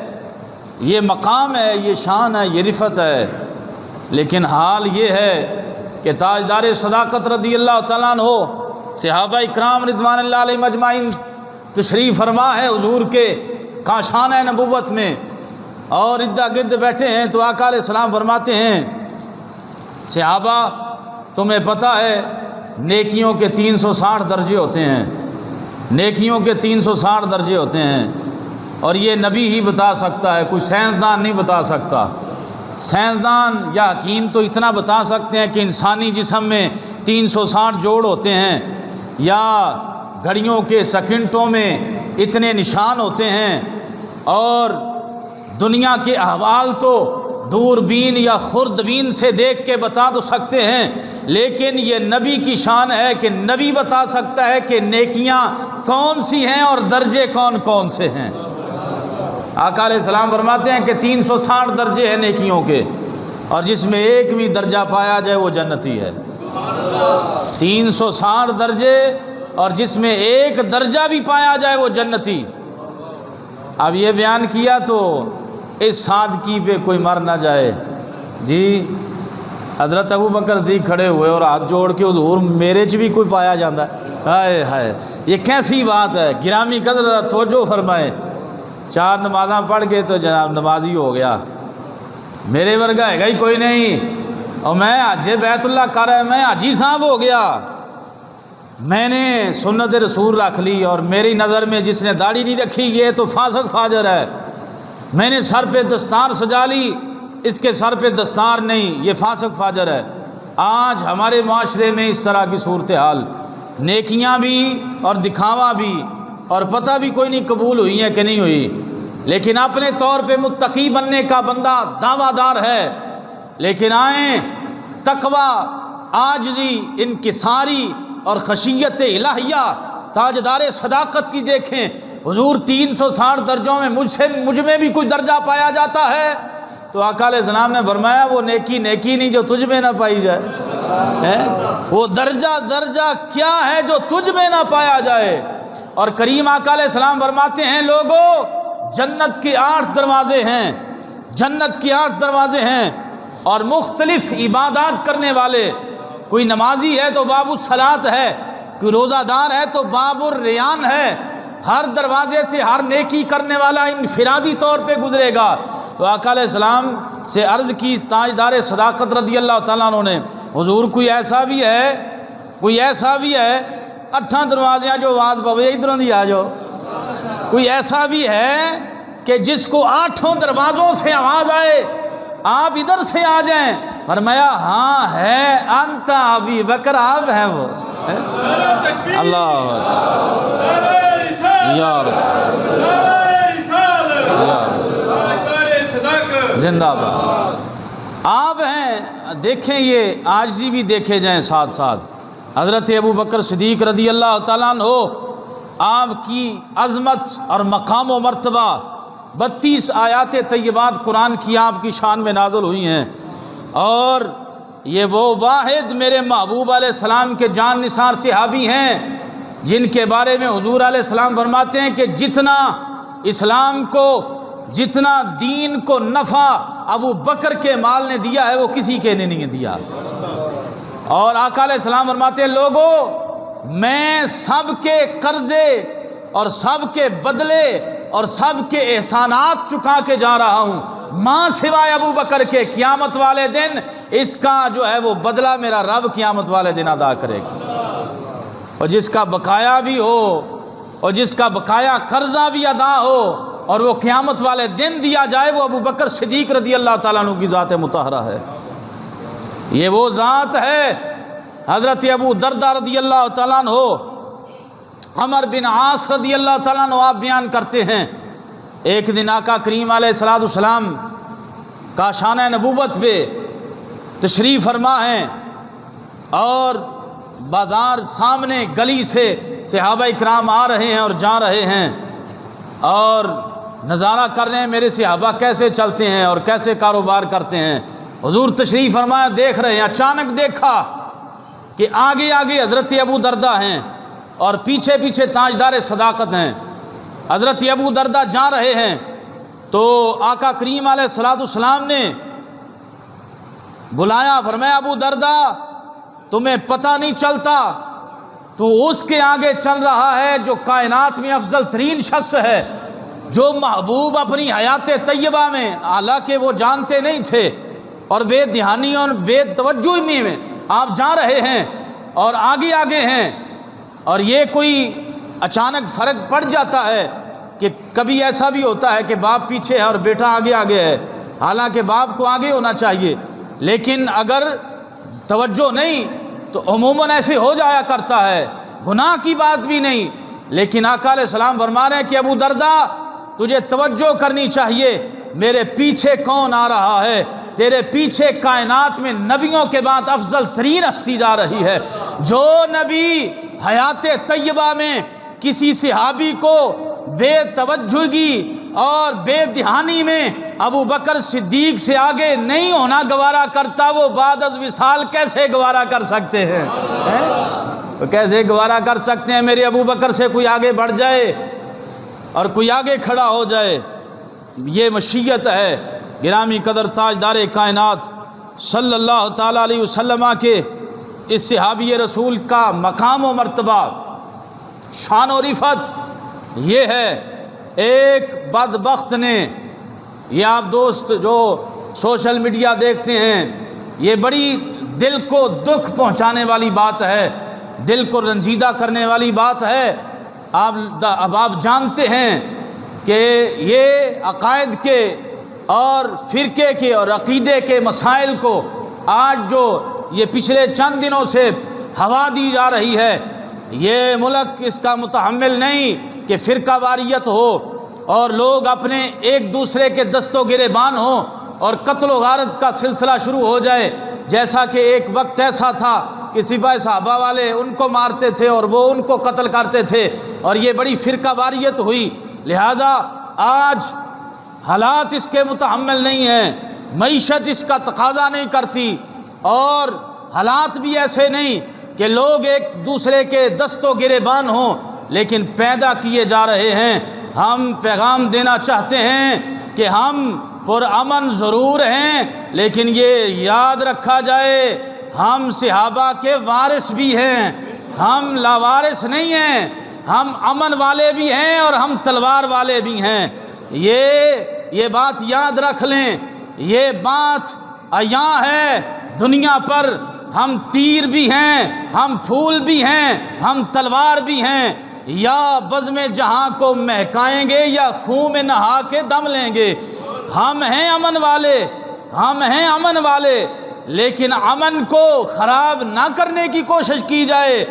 یہ مقام ہے، یہ شان ہے، یہ رفعت ہے، لیکن حال یہ ہے کہ تاجدار صداقت رضی اللہ تعالیٰ عنہ، صحابہ اکرام رضوان اللہ علیہم اجمعین تشریف فرما ہے حضور کے کاشانہ نبوت میں، اور ارد گرد بیٹھے ہیں۔ تو آقا علیہ السلام فرماتے ہیں صحابہ تمہیں پتہ ہے نیکیوں کے 360 درجے ہوتے ہیں، نیکیوں کے 360 درجے ہوتے ہیں، اور یہ نبی ہی بتا سکتا ہے، کوئی سائنسدان نہیں بتا سکتا۔ سائنسدان یا حکیم تو اتنا بتا سکتے ہیں کہ انسانی جسم میں 360 جوڑ ہوتے ہیں، یا گھڑیوں کے سیکنڈوں میں اتنے نشان ہوتے ہیں، اور دنیا کے احوال تو دوربین یا خوردبین سے دیکھ کے بتا تو سکتے ہیں، لیکن یہ نبی کی شان ہے کہ نبی بتا سکتا ہے کہ نیکیاں کون سی ہیں اور درجے کون کون سے ہیں۔ آقا علیہ السلام فرماتے ہیں کہ 360 درجے ہیں نیکیوں کے، اور جس میں ایک بھی درجہ پایا جائے وہ جنتی ہے۔ 360 درجے، اور جس میں ایک درجہ بھی پایا جائے وہ جنتی۔ اب یہ بیان کیا تو اس سادگی پہ کوئی مر نہ جائے۔ جی حضرت ابو بکر صدیق کھڑے ہوئے اور ہاتھ جوڑ کے حضور میرے چ بھی کوئی پایا جاتا ہے؟ ہائے ہائے یہ کیسی بات ہے! گرامی قدر توجہ فرمائے، 4 نمازاں پڑھ کے تو جناب نمازی ہو گیا، میرے ورگا ہے گا ہی کوئی نہیں، اور میں حج بیت اللہ کر رہا ہے، میں حاجی صاحب ہو گیا، میں نے سنت رسول رکھ لی، اور میری نظر میں جس نے داڑھی نہیں رکھی یہ تو فاسق فاجر ہے، میں نے سر پہ دستار سجا لی، اس کے سر پہ دستار نہیں، یہ فاسق فاجر ہے۔ آج ہمارے معاشرے میں اس طرح کی صورتحال، نیکیاں بھی اور دکھاوا بھی، اور پتہ بھی کوئی نہیں قبول ہوئی ہیں کہ نہیں ہوئی، لیکن اپنے طور پہ متقی بننے کا بندہ دعویٰ دار ہے، لیکن آئیں تقوی، عاجزی، انکساری اور خشیت الہیہ تاجدار صداقت کی دیکھیں۔ حضور 360 درجوں میں مجھ میں بھی کوئی درجہ پایا جاتا ہے، تو آقا علیہ السلام نے فرمایا وہ نیکی نہیں جو تجھ میں نہ پائی جائے، وہ درجہ کیا ہے جو تجھ میں نہ پایا جائے۔ اور کریم آقا علیہ السلام فرماتے ہیں لوگو جنت کے 8 دروازے ہیں، جنت کے 8 دروازے ہیں، اور مختلف عبادات کرنے والے، کوئی نمازی ہے تو باب الصلاۃ ہے، کوئی روزہ دار ہے تو باب الریان ہے، ہر دروازے سے ہر نیکی کرنے والا انفرادی طور پہ گزرے گا۔ تو آقا علیہ السلام سے عرض کی تاجدار صداقت رضی اللہ تعالیٰ عنہ نے، حضور کوئی ایسا بھی ہے کوئی ایسا بھی ہے 8 دروازے جو آواز پوے ادھروں دی آ جاؤ، کوئی ایسا بھی ہے کہ جس کو 8 دروازوں سے آواز آئے آپ ادھر سے آ جائیں؟ فرمایا ہاں ہے، انت ابی بکر، آپ ہیں وہ۔ اللہ یا رسول زندہ باد، آپ ہیں۔ دیکھیں یہ عاجزی بھی دیکھے جائیں ساتھ ساتھ۔ حضرت ابو بکر صدیق رضی اللہ تعالیٰ عنہ، آپ کی عظمت اور مقام و مرتبہ 32 آیات طیبات قرآن کی آپ کی شان میں نازل ہوئی ہیں، اور یہ وہ واحد میرے محبوب علیہ السلام کے جان نثار صحابی ہیں جن کے بارے میں حضور علیہ السلام فرماتے ہیں کہ جتنا اسلام کو، جتنا دین کو نفع ابو بکر کے مال نے دیا ہے وہ کسی کے نے نہیں دیا۔ اور آقا علیہ السلام فرماتے ہیں لوگوں، میں سب کے قرضے اور سب کے بدلے اور سب کے احسانات چکا کے جا رہا ہوں، ماں سوائے ابو بکر کے، قیامت والے دن اس کا جو ہے وہ بدلہ میرا رب قیامت والے دن ادا کرے گا۔ اور جس کا بقایا بھی ہو اور جس کا بقایا قرضہ بھی ادا ہو اور وہ قیامت والے دن دیا جائے، وہ ابو بکر صدیق رضی اللہ تعالیٰ عنہ کی ذات مطہرہ ہے۔ یہ وہ ذات ہے۔ حضرت ابو دردہ رضی اللہ تعالیٰ عنہ، عمر بن عاص رضی اللہ تعالیٰ عنہ، آپ بیان کرتے ہیں ایک دن آقا کریم علیہ السلام کاشانہ نبوت پہ تشریف فرما ہیں، اور بازار سامنے گلی سے صحابہ اکرام آ رہے ہیں اور جا رہے ہیں، اور نظارہ کر رہے ہیں میرے صحابہ کیسے چلتے ہیں اور کیسے کاروبار کرتے ہیں۔ حضور تشریف فرمایا، دیکھ رہے ہیں، اچانک دیکھا کہ آگے آگے حضرت ابو دردہ ہیں اور پیچھے پیچھے تاجدار صداقت ہیں۔ حضرت ابو دردہ جا رہے ہیں تو آقا کریم علیہ السلام نے بلایا، فرمایا ابو دردہ تمہیں پتہ نہیں چلتا تو اس کے آگے چل رہا ہے جو کائنات میں افضل ترین شخص ہے، جو محبوب اپنی حیات طیبہ میں، حالانکہ وہ جانتے نہیں تھے اور بے دھیانی اور بے توجہی میں آپ جا رہے ہیں اور آگے آگے ہیں، اور یہ کوئی اچانک فرق پڑ جاتا ہے کہ کبھی ایسا بھی ہوتا ہے کہ باپ پیچھے ہے اور بیٹا آگے آگے ہے، حالانکہ باپ کو آگے ہونا چاہیے، لیکن اگر توجہ نہیں تو عموماً ایسے ہو جایا کرتا ہے، گناہ کی بات بھی نہیں۔ لیکن آقا علیہ السلام فرما رہے ہیں کہ ابو دردہ تجھے توجہ کرنی چاہیے، میرے پیچھے کون آ رہا ہے؟ تیرے پیچھے کائنات میں نبیوں کے بعد افضل ترین ہستی جا رہی ہے۔ جو نبی حیات طیبہ میں کسی صحابی کو بے توجہی اور بے دھیانی میں ابو بکر صدیق سے آگے نہیں ہونا گوارا کرتا، وہ بعد از وصال کیسے گوارا کر سکتے ہیں؟ کیسے گوارا کر سکتے ہیں میرے ابو بکر سے کوئی آگے بڑھ جائے اور کوئی آگے کھڑا ہو جائے؟ یہ مشیت ہے گرامی قدر تاجدار کائنات صلی اللہ تعالیٰ علیہ وسلم کے اس صحابی رسول کا مقام و مرتبہ، شان و رفعت یہ ہے۔ ایک بدبخت نے، یہ آپ دوست جو سوشل میڈیا دیکھتے ہیں، یہ بڑی دل کو دکھ پہنچانے والی بات ہے، دل کو رنجیدہ کرنے والی بات ہے۔ اب آپ جانتے ہیں کہ یہ عقائد کے اور فرقے کے اور عقیدے کے مسائل کو آج جو یہ پچھلے چند دنوں سے ہوا دی جا رہی ہے، یہ ملک اس کا متحمل نہیں کہ فرقہ واریت ہو اور لوگ اپنے ایک دوسرے کے دست و گریبان ہوں اور قتل و غارت کا سلسلہ شروع ہو جائے، جیسا کہ ایک وقت ایسا تھا کہ سپاہ صحابہ والے ان کو مارتے تھے اور وہ ان کو قتل کرتے تھے، اور یہ بڑی فرقہ واریت ہوئی۔ لہذا آج حالات اس کے متحمل نہیں ہیں، معیشت اس کا تقاضا نہیں کرتی، اور حالات بھی ایسے نہیں کہ لوگ ایک دوسرے کے دست و گریبان ہوں، لیکن پیدا کیے جا رہے ہیں۔ ہم پیغام دینا چاہتے ہیں کہ ہم پرامن ضرور ہیں، لیکن یہ یاد رکھا جائے ہم صحابہ کے وارث بھی ہیں، ہم لاوارث نہیں ہیں، ہم امن والے بھی ہیں اور ہم تلوار والے بھی ہیں۔ یہ بات یاد رکھ لیں، یہ بات عیاں ہے دنیا پر ہم تیر بھی ہیں، ہم پھول بھی ہیں، ہم تلوار بھی ہیں، یا بزم جہاں کو مہکائیں گے یا خون میں نہا کے دم لیں گے۔ ہم ہیں امن والے، ہم ہیں امن والے، لیکن امن کو خراب نہ کرنے کی کوشش کی جائے۔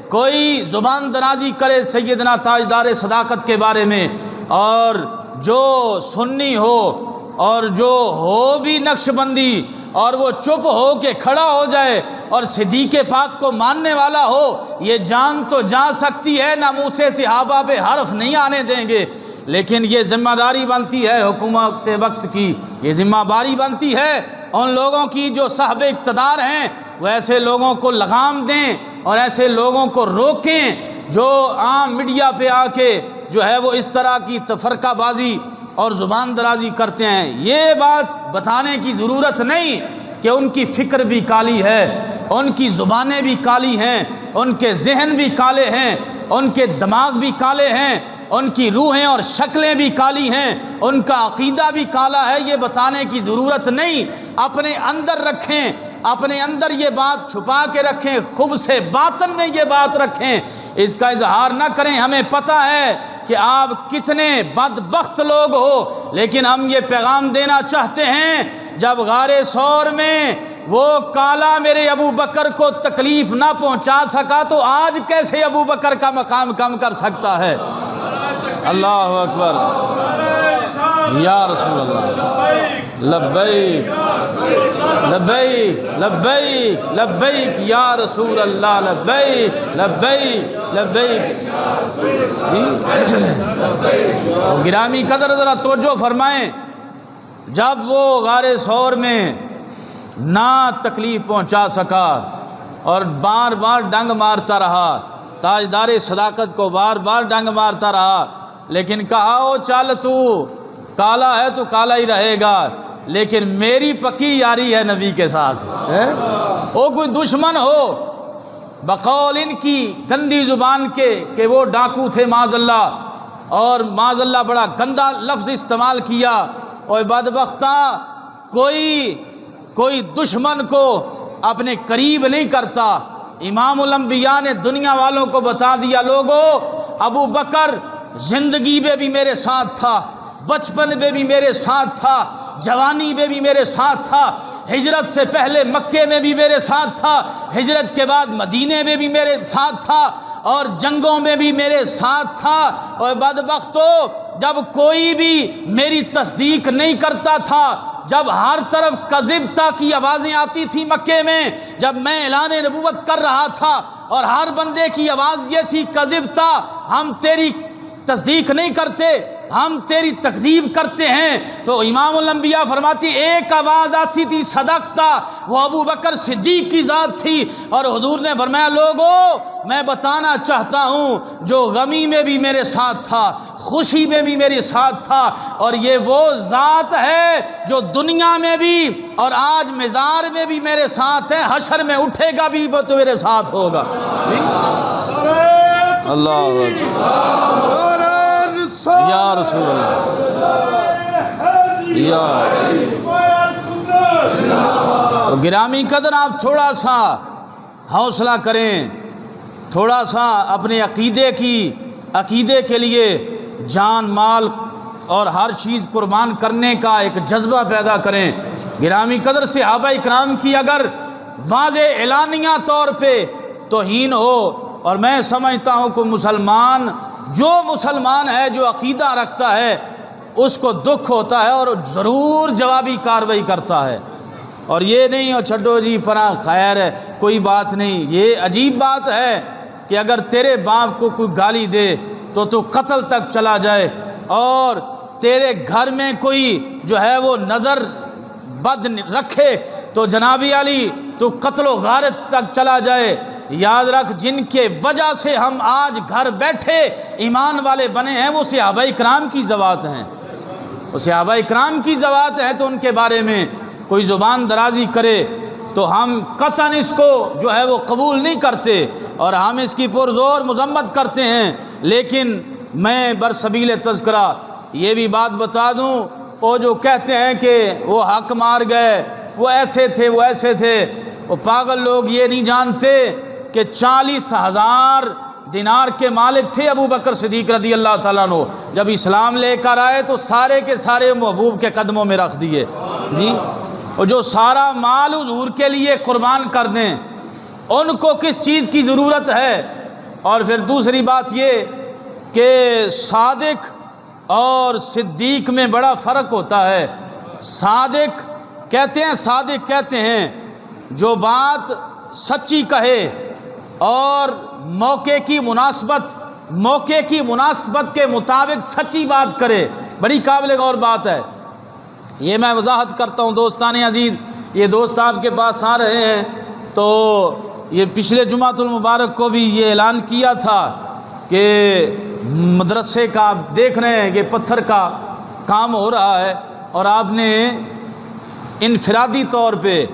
کوئی زبان درازی کرے سیدنا تاجدار صداقت کے بارے میں، اور جو سنی ہو اور جو ہو بھی نقش بندی، اور وہ چپ ہو کے کھڑا ہو جائے اور صدیق پاک کو ماننے والا ہو، یہ جان تو جا سکتی ہے، نہ منہ سے صحابہ پہ حرف نہیں آنے دیں گے، لیکن یہ ذمہ داری بنتی ہے حکومت وقت کی، یہ ذمہ داری بنتی ہے ان لوگوں کی جو صاحب اقتدار ہیں، وہ ایسے لوگوں کو لگام دیں اور ایسے لوگوں کو روکیں جو عام میڈیا پہ آ کے جو ہے وہ اس طرح کی تفرقہ بازی اور زبان درازی کرتے ہیں۔ یہ بات بتانے کی ضرورت نہیں کہ ان کی فکر بھی کالی ہے، ان کی زبانیں بھی کالی ہیں، ان کے ذہن بھی کالے ہیں، ان کے دماغ بھی کالے ہیں، ان کی روحیں اور شکلیں بھی کالی ہیں، ان کا عقیدہ بھی کالا ہے، یہ بتانے کی ضرورت نہیں۔ اپنے اندر رکھیں، اپنے اندر یہ بات چھپا کے رکھیں، خوب سے باطن میں یہ بات رکھیں، اس کا اظہار نہ کریں۔ ہمیں پتہ ہے کہ آپ کتنے بدبخت لوگ ہو، لیکن ہم یہ پیغام دینا چاہتے ہیں، جب غار ثور میں وہ کالا میرے ابو بکر کو تکلیف نہ پہنچا سکا تو آج کیسے ابو بکر کا مقام کم کر سکتا ہے؟ اللہ اکبر، یا رسول اللہ، لبیک لبیک لبیک لبیک یا رسول اللہ، لبیک لبیک لبیک۔ گرامی قدر ذرا توجہ فرمائیں، جب وہ غار ثور میں نہ تکلیف پہنچا سکا اور بار بار ڈنگ مارتا رہا، تاجدار صداقت کو بار بار ڈنگ مارتا رہا، لیکن کہا او چل تو کالا ہے تو کالا ہی رہے گا، لیکن میری پکی یاری ہے نبی کے ساتھ۔ وہ کوئی دشمن ہو، بقول ان کی گندی زبان کے کہ وہ ڈاکو تھے معاذ اللہ، اور معاذ اللہ بڑا گندا لفظ استعمال کیا، اور بدبختہ کوئی دشمن کو اپنے قریب نہیں کرتا۔ امام الانبیاء نے دنیا والوں کو بتا دیا، لوگو ابو بکر زندگی میں بھی میرے ساتھ تھا، بچپن میں بھی میرے ساتھ تھا، جوانی میں بھی میرے ساتھ تھا، ہجرت سے پہلے مکے میں بھی میرے ساتھ تھا، ہجرت کے بعد مدینے میں بھی میرے ساتھ تھا، اور جنگوں میں بھی میرے ساتھ تھا۔ اور بدبختو، جب کوئی بھی میری تصدیق نہیں کرتا تھا، جب ہر طرف کذبتا کی آوازیں آتی تھی مکے میں، جب میں اعلان نبوت کر رہا تھا اور ہر بندے کی آواز یہ تھی کذبتا، ہم تیری تصدیق نہیں کرتے، ہم تیری تکذیب کرتے ہیں، تو امام الانبیاء فرماتی ایک آواز آتی تھی صدقتا، وہ ابو بکر صدیق کی ذات تھی، اور حضور نے فرمایا لوگو میں بتانا چاہتا ہوں جو غمی میں بھی میرے ساتھ تھا، خوشی میں بھی میرے ساتھ تھا، اور یہ وہ ذات ہے جو دنیا میں بھی اور آج مزار میں بھی میرے ساتھ ہے، حشر میں اٹھے گا بھی وہ تو میرے ساتھ ہوگا۔ اللہ اکبر، یا رسول اللہ، یا تو گرامی قدر آپ تھوڑا سا حوصلہ کریں، تھوڑا سا اپنے عقیدے کے لیے جان مال اور ہر چیز قربان کرنے کا ایک جذبہ پیدا کریں۔ گرامی قدر صحابہ اکرام کی اگر واضح اعلانیہ طور پہ توہین ہو، اور میں سمجھتا ہوں کہ جو مسلمان ہے جو عقیدہ رکھتا ہے اس کو دکھ ہوتا ہے اور ضرور جوابی کارروائی کرتا ہے، اور یہ نہیں ہو چھڈو جی پرا خیر ہے کوئی بات نہیں۔ یہ عجیب بات ہے کہ اگر تیرے باپ کو کوئی گالی دے تو قتل تک چلا جائے، اور تیرے گھر میں کوئی جو ہے وہ نظر بد رکھے تو جناب علی تو قتل و غارت تک چلا جائے۔ یاد رکھ جن کے وجہ سے ہم آج گھر بیٹھے ایمان والے بنے ہیں وہ صحابہ اکرام کی ذوات ہیں، وہ صحابہ اکرام کی ذوات ہیں، تو ان کے بارے میں کوئی زبان درازی کرے تو ہم قطعاً اس کو جو ہے وہ قبول نہیں کرتے، اور ہم اس کی پرزور مذمت کرتے ہیں۔ لیکن میں برسبیل تذکرہ یہ بھی بات بتا دوں، وہ جو کہتے ہیں کہ وہ حق مار گئے، وہ ایسے تھے وہ ایسے تھے، وہ پاگل لوگ یہ نہیں جانتے کہ 40,000 دینار کے مالک تھے ابو بکر صدیق رضی اللہ تعالیٰ عنہ۔ جب اسلام لے کر آئے تو سارے کے سارے محبوب کے قدموں میں رکھ دیے جی، اور جو سارا مال حضور کے لیے قربان کر دیں ان کو کس چیز کی ضرورت ہے؟ اور پھر دوسری بات یہ کہ صادق اور صدیق میں بڑا فرق ہوتا ہے۔ صادق کہتے ہیں جو بات سچی کہے اور موقع کی مناسبت کے مطابق سچی بات کرے، بڑی قابل غور بات ہے۔ یہ میں وضاحت کرتا ہوں دوستان عزیز، یہ دوست آپ کے پاس آ رہے ہیں تو یہ پچھلے جمعۃ المبارک کو بھی یہ اعلان کیا تھا کہ مدرسے کا دیکھ رہے ہیں کہ پتھر کا کام ہو رہا ہے، اور آپ نے انفرادی طور پہ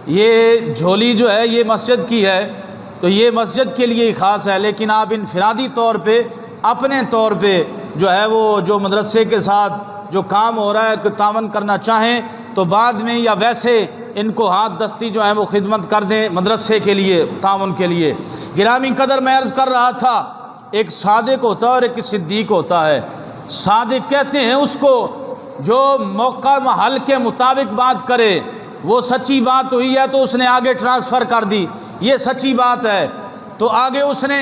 یہ جھولی جو ہے یہ مسجد کی ہے تو یہ مسجد کے لیے ہی خاص ہے، لیکن آپ انفرادی طور پہ اپنے طور پہ جو ہے وہ جو مدرسے کے ساتھ جو کام ہو رہا ہے کہ تعاون کرنا چاہیں تو بعد میں یا ویسے ان کو ہاتھ دستی جو ہے وہ خدمت کر دیں مدرسے کے لیے تعاون کے لیے۔ گرامی قدر میں عرض کر رہا تھا ایک صادق ہوتا ہے اور ایک صدیق ہوتا ہے۔ صادق کہتے ہیں اس کو جو موقع محل کے مطابق بات کرے، وہ سچی بات ہوئی ہے تو اس نے آگے ٹرانسفر کر دی یہ سچی بات ہے، تو آگے اس نے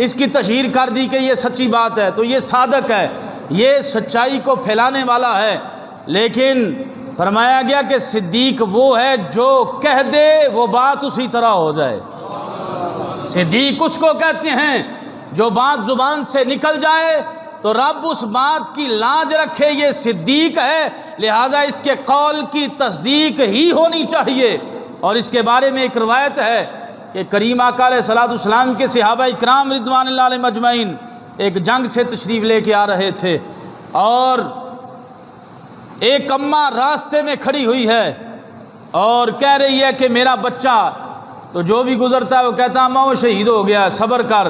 اس کی تشہیر کر دی کہ یہ سچی بات ہے، تو یہ صادق ہے، یہ سچائی کو پھیلانے والا ہے۔ لیکن فرمایا گیا کہ صدیق وہ ہے جو کہہ دے وہ بات اسی طرح ہو جائے۔ صدیق اس کو کہتے ہیں جو بات زبان سے نکل جائے تو رب اس بات کی لاج رکھے، یہ صدیق ہے، لہذا اس کے قول کی تصدیق ہی ہونی چاہیے۔ اور اس کے بارے میں ایک روایت ہے کہ کریم آقا علیہ الصلوۃ والسلام کے صحابہ اکرام رضوان اللہ علیہم اجمعین ایک جنگ سے تشریف لے کے آ رہے تھے، اور ایک اماں راستے میں کھڑی ہوئی ہے اور کہہ رہی ہے کہ میرا بچہ، تو جو بھی گزرتا ہے وہ کہتا اماں وہ شہید ہو گیا ہے، صبر کر،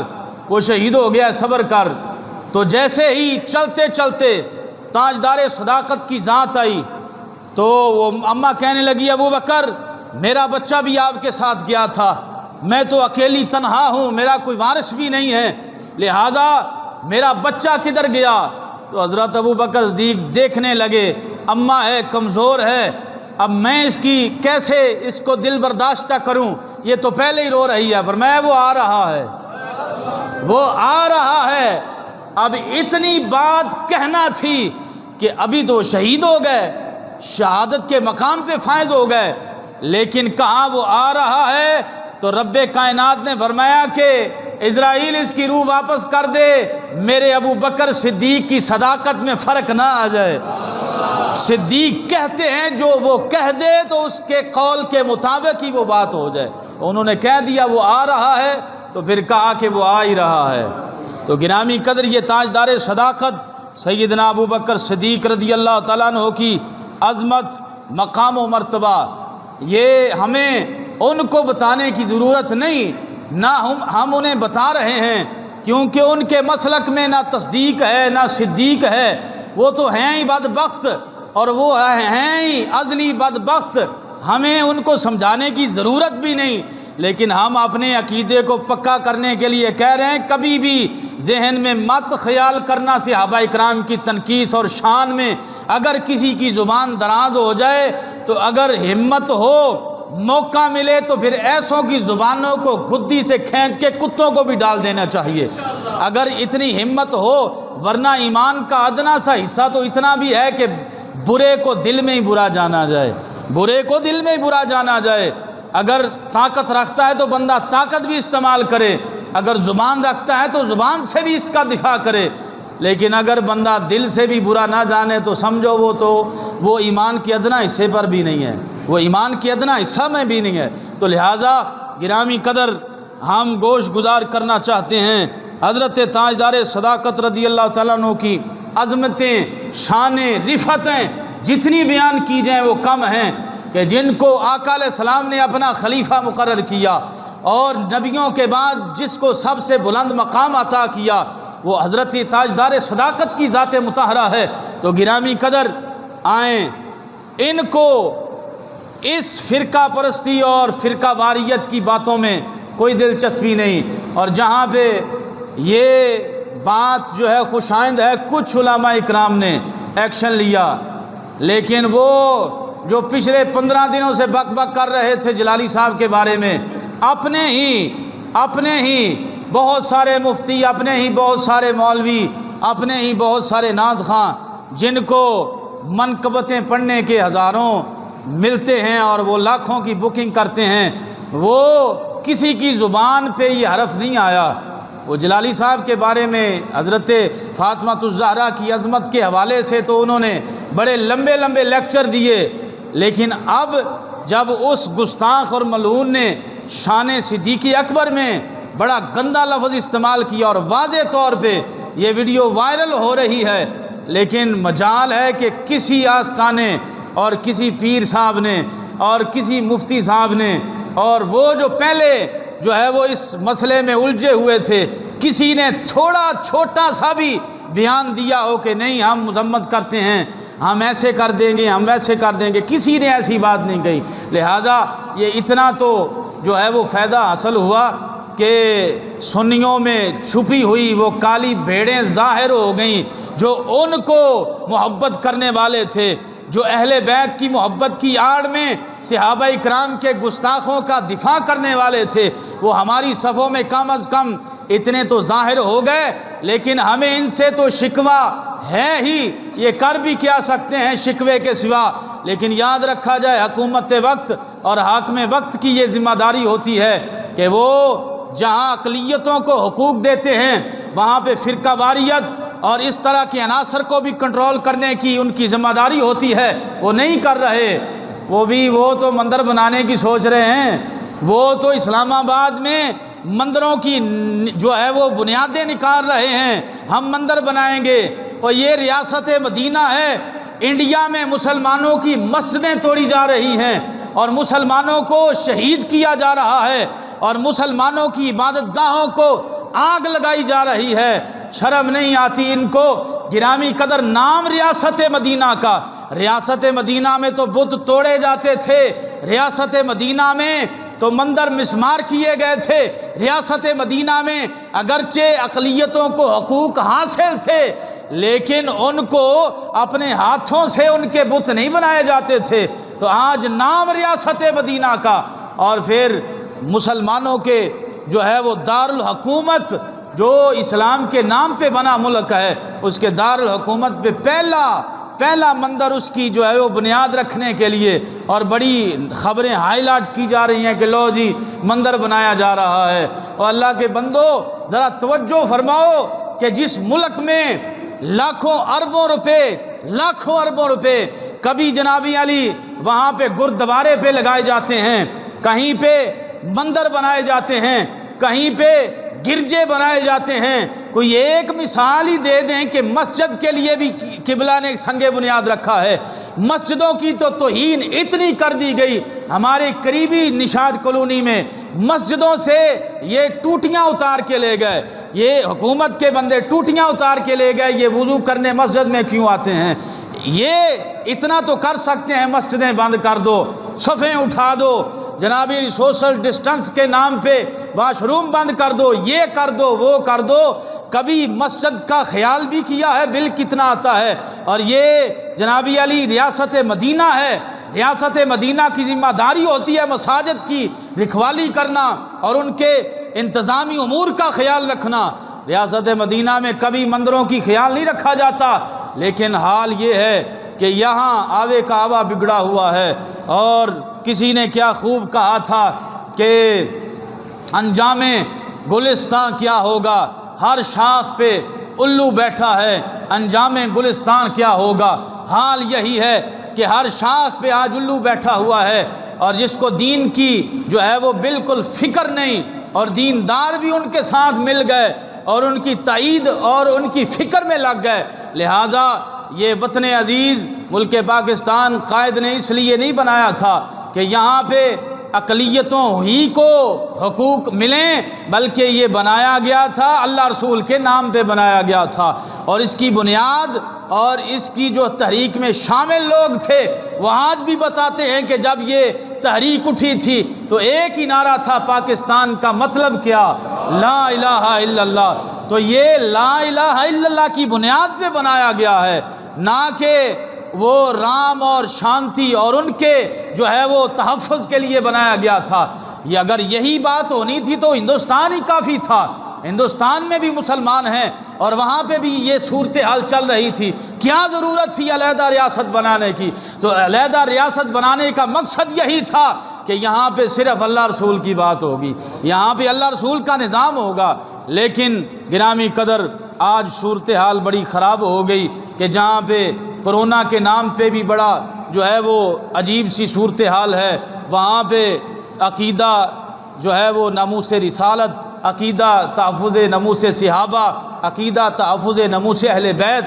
وہ شہید ہو گیا ہے، صبر کر۔ تو جیسے ہی چلتے چلتے تاجدار صداقت کی ذات آئی تو وہ اماں کہنے لگی ابو بکر میرا بچہ بھی آپ کے ساتھ گیا تھا، میں تو اکیلی تنہا ہوں، میرا کوئی وارث بھی نہیں ہے، لہذا میرا بچہ کدھر گیا؟ تو حضرت ابو بکر صدیق دیکھنے لگے اماں ہے، کمزور ہے، اب میں اس کی کیسے اس کو دل برداشتہ کروں، یہ تو پہلے ہی رو رہی ہے، فرمایا وہ آ رہا ہے، وہ آ رہا ہے۔ اب اتنی بات کہنا تھی کہ ابھی تو شہید ہو گئے، شہادت کے مقام پہ فائز ہو گئے، لیکن کہا وہ آ رہا ہے تو رب کائنات نے فرمایا کہ عزرائیل اس کی روح واپس کر دے، میرے ابو بکر صدیق کی صداقت میں فرق نہ آ جائے۔ صدیق کہتے ہیں جو وہ کہہ دے تو اس کے قول کے مطابق ہی وہ بات ہو جائے، انہوں نے کہہ دیا وہ آ رہا ہے تو پھر کہا کہ وہ آ ہی رہا ہے۔ تو گرامی قدر یہ تاجدار صداقت سیدنا ابو بکر صدیق رضی اللہ تعالیٰ عنہ کی عظمت، مقام و مرتبہ، یہ ہمیں ان کو بتانے کی ضرورت نہیں، نہ ہم انہیں بتا رہے ہیں، کیونکہ ان کے مسلک میں نہ تصدیق ہے نہ صدیق ہے، وہ تو ہیں ہی بدبخت اور وہ ہیں ہی ازلی بدبخت، ہمیں ان کو سمجھانے کی ضرورت بھی نہیں، لیکن ہم اپنے عقیدے کو پکا کرنے کے لیے کہہ رہے ہیں کبھی بھی ذہن میں مت خیال کرنا صحابہ اکرام کی تنقیص اور شان میں اگر کسی کی زبان دراز ہو جائے تو اگر ہمت ہو موقع ملے تو پھر ایسوں کی زبانوں کو گدی سے کھینچ کے کتوں کو بھی ڈال دینا چاہیے اگر اتنی ہمت ہو، ورنہ ایمان کا ادنا سا حصہ تو اتنا بھی ہے کہ برے کو دل میں ہی برا جانا جائے، برے کو دل میں ہی برا جانا جائے۔ اگر طاقت رکھتا ہے تو بندہ طاقت بھی استعمال کرے، اگر زبان رکھتا ہے تو زبان سے بھی اس کا دفاع کرے، لیکن اگر بندہ دل سے بھی برا نہ جانے تو سمجھو وہ ایمان کے ادنا حصے پر بھی نہیں ہے، وہ ایمان کے ادنا حصہ میں بھی نہیں ہے۔ تو لہٰذا گرامی قدر ہم گوش گزار کرنا چاہتے ہیں حضرت تاجدار صداقت رضی اللہ تعالیٰ عنہ کی عظمتیں، شانیں، رفتیں جتنی بیان کی جائیں وہ کم ہیں، کہ جن کو آقا علیہ السلام نے اپنا خلیفہ مقرر کیا اور نبیوں کے بعد جس کو سب سے بلند مقام عطا کیا وہ حضرت تاجدار صداقت کی ذات مطہرہ ہے۔ تو گرامی قدر آئیں ان کو اس فرقہ پرستی اور فرقہ واریت کی باتوں میں کوئی دلچسپی نہیں، اور جہاں پہ یہ بات جو ہے خوشائند ہے، کچھ علماء اکرام نے ایکشن لیا، لیکن وہ جو پچھلے 15 دنوں سے بک بک کر رہے تھے جلالی صاحب کے بارے میں، اپنے ہی بہت سارے مفتی، اپنے ہی بہت سارے مولوی، اپنے ہی بہت سارے نعت خواں، جن کو منقبتیں پڑھنے کے ہزاروں ملتے ہیں اور وہ لاکھوں کی بکنگ کرتے ہیں، وہ کسی کی زبان پہ یہ حرف نہیں آیا۔ وہ جلالی صاحب کے بارے میں حضرت فاطمہ الزہرا کی عظمت کے حوالے سے تو انہوں نے بڑے لمبے لمبے لیکچر دیے، لیکن اب جب اس گستاخ اور ملعون نے شان صدیق اکبر میں بڑا گندا لفظ استعمال کیا اور واضح طور پہ یہ ویڈیو وائرل ہو رہی ہے، لیکن مجال ہے کہ کسی آستانے اور کسی پیر صاحب نے اور کسی مفتی صاحب نے، اور وہ جو پہلے جو ہے وہ اس مسئلے میں الجھے ہوئے تھے، کسی نے تھوڑا چھوٹا سا بھی بیان دیا ہو کہ نہیں ہم مذمت کرتے ہیں، ہم ایسے کر دیں گے، ہم ویسے کر دیں گے، کسی نے ایسی بات نہیں کہی۔ لہذا یہ اتنا تو جو ہے وہ فائدہ حاصل ہوا کہ سنیوں میں چھپی ہوئی وہ کالی بھیڑیں ظاہر ہو گئیں، جو ان کو محبت کرنے والے تھے، جو اہل بیت کی محبت کی آڑ میں صحابہ اکرام کے گستاخوں کا دفاع کرنے والے تھے، وہ ہماری صفوں میں کم از کم اتنے تو ظاہر ہو گئے، لیکن ہمیں ان سے تو شکوہ ہے ہی، یہ کر بھی کیا سکتے ہیں شکوے کے سوا۔ لیکن یاد رکھا جائے حکومت وقت اور حاکم وقت کی یہ ذمہ داری ہوتی ہے کہ وہ جہاں اقلیتوں کو حقوق دیتے ہیں وہاں پہ فرقہ واریت اور اس طرح کے عناصر کو بھی کنٹرول کرنے کی ان کی ذمہ داری ہوتی ہے، وہ نہیں کر رہے۔ وہ تو مندر بنانے کی سوچ رہے ہیں، وہ تو اسلام آباد میں مندروں کی جو ہے وہ بنیادیں نکال رہے ہیں، ہم مندر بنائیں گے، اور یہ ریاست مدینہ ہے، انڈیا میں مسلمانوں کی مسجدیں توڑی جا رہی ہیں اور مسلمانوں کو شہید کیا جا رہا ہے اور مسلمانوں کی عبادت گاہوں کو آگ لگائی جا رہی ہے۔ شرم نہیں آتی ان کو؟ گرامی قدر نام ریاست مدینہ کا، ریاست مدینہ میں تو بت توڑے جاتے تھے، ریاست مدینہ میں تو مندر مسمار کیے گئے تھے، ریاست مدینہ میں اگرچہ اقلیتوں کو حقوق حاصل تھے لیکن ان کو اپنے ہاتھوں سے ان کے بت نہیں بنائے جاتے تھے۔ تو آج نام ریاست مدینہ کا، اور پھر مسلمانوں کے جو ہے وہ دارالحکومت جو اسلام کے نام پہ بنا ملک ہے، اس کے دارالحکومت پہ پہلا مندر اس کی جو ہے وہ بنیاد رکھنے کے لیے، اور بڑی خبریں ہائی لائٹ کی جا رہی ہیں کہ لو جی مندر بنایا جا رہا ہے۔ اور اللہ کے بندو ذرا توجہ فرماؤ کہ جس ملک میں لاکھوں اربوں روپے کبھی جنابی علی وہاں پہ گردوارے پہ لگائے جاتے ہیں، کہیں پہ مندر بنائے جاتے ہیں، کہیں پہ گرجے بنائے جاتے ہیں، کوئی ایک مثال ہی دے دیں کہ مسجد کے لیے بھی قبلہ نے سنگ بنیاد رکھا ہے۔ مسجدوں کی تو توہین اتنی کر دی گئی، ہمارے قریبی نشاد کالونی میں مسجدوں سے یہ ٹوٹیاں اتار کے لے گئے، یہ حکومت کے بندے ٹوٹیاں اتار کے لے گئے، یہ وضو کرنے مسجد میں کیوں آتے ہیں؟ یہ اتنا تو کر سکتے ہیں، مسجدیں بند کر دو، صفیں اٹھا دو، جنابی سوشل ڈسٹنس کے نام پہ واش روم بند کر دو، یہ کر دو وہ کر دو۔ کبھی مسجد کا خیال بھی کیا ہے؟ بل کتنا آتا ہے؟ اور یہ جنابی علی ریاست مدینہ ہے، ریاست مدینہ کی ذمہ داری ہوتی ہے مساجد کی رکھوالی کرنا اور ان کے انتظامی امور کا خیال رکھنا۔ ریاست مدینہ میں کبھی مندروں کی خیال نہیں رکھا جاتا، لیکن حال یہ ہے کہ یہاں آوے کا آوا بگڑا ہوا ہے۔ اور کسی نے کیا خوب کہا تھا کہ انجام گلستان کیا ہوگا، ہر شاخ پہ الو بیٹھا ہے، انجام گلستان کیا ہوگا۔ حال یہی ہے کہ ہر شاخ پہ آج الو بیٹھا ہوا ہے، اور جس کو دین کی جو ہے وہ بالکل فکر نہیں، اور دیندار بھی ان کے ساتھ مل گئے اور ان کی تائید اور ان کی فکر میں لگ گئے۔ لہٰذا یہ وطن عزیز ملک پاکستان قائد نے اس لیے نہیں بنایا تھا کہ یہاں پہ اقلیتوں ہی کو حقوق ملیں، بلکہ یہ بنایا گیا تھا اللہ رسول کے نام پہ بنایا گیا تھا، اور اس کی بنیاد اور اس کی جو تحریک میں شامل لوگ تھے وہ آج بھی بتاتے ہیں کہ جب یہ تحریک اٹھی تھی تو ایک ہی نعرہ تھا پاکستان کا مطلب کیا؟ لا الہ الا اللہ۔ تو یہ لا الہ الا اللہ کی بنیاد پہ بنایا گیا ہے، نہ کہ وہ رام اور شانتی اور ان کے جو ہے وہ تحفظ کے لیے بنایا گیا تھا۔ یہ اگر یہی بات ہونی تھی تو ہندوستان ہی کافی تھا، ہندوستان میں بھی مسلمان ہیں اور وہاں پہ بھی یہ صورتحال چل رہی تھی، کیا ضرورت تھی علیحدہ ریاست بنانے کی؟ تو علیحدہ ریاست بنانے کا مقصد یہی تھا کہ یہاں پہ صرف اللہ رسول کی بات ہوگی، یہاں پہ اللہ رسول کا نظام ہوگا۔ لیکن گرامی قدر آج صورتحال بڑی خراب ہو گئی کہ جہاں پہ کرونا کے نام پہ بھی بڑا جو ہے وہ عجیب سی صورتحال ہے، وہاں پہ عقیدہ جو ہے وہ ناموس رسالت، عقیدہ تحفظ ناموس صحابہ، عقیدہ تحفظ ناموس اہل بیت،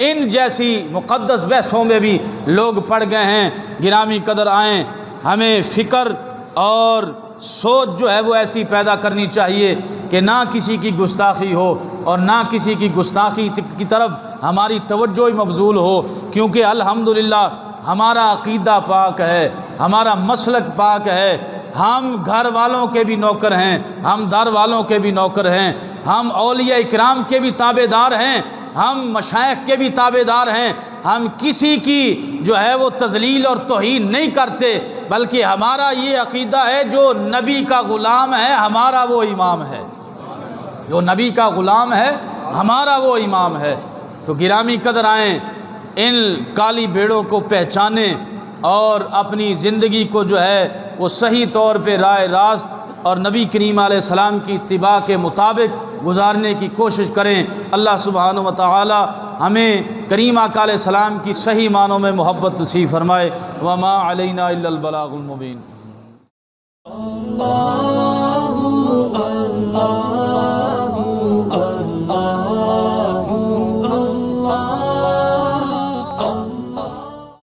ان جیسی مقدس بحثوں میں بھی لوگ پڑ گئے ہیں۔ گرامی قدر آئیں، ہمیں فکر اور سوچ جو ہے وہ ایسی پیدا کرنی چاہیے کہ نہ کسی کی گستاخی ہو اور نہ کسی کی گستاخی کی طرف ہماری توجہ مبذول ہو، کیونکہ الحمدللہ ہمارا عقیدہ پاک ہے، ہمارا مسلک پاک ہے، ہم گھر والوں کے بھی نوکر ہیں، ہم در والوں کے بھی نوکر ہیں، ہم اولیاء اکرام کے بھی تابع دار ہیں، ہم مشائخ کے بھی تابع دار ہیں، ہم کسی کی جو ہے وہ تذلیل اور توہین نہیں کرتے، بلکہ ہمارا یہ عقیدہ ہے جو نبی کا غلام ہے ہمارا وہ امام ہے، جو نبی کا غلام ہے ہمارا وہ امام ہے۔ تو گرامی قدر آئیں، ان کالی بھیڑوں کو پہچانیں اور اپنی زندگی کو جو ہے وہ صحیح طور پہ راہ راست اور نبی کریم علیہ السلام کی اتباع کے مطابق گزارنے کی کوشش کریں۔ اللہ سبحانہ و تعالی ہمیں کریم آقا علیہ السلام کی صحیح معنوں میں محبت نصیب فرمائے۔ وما علینا الا البلاغ المبین۔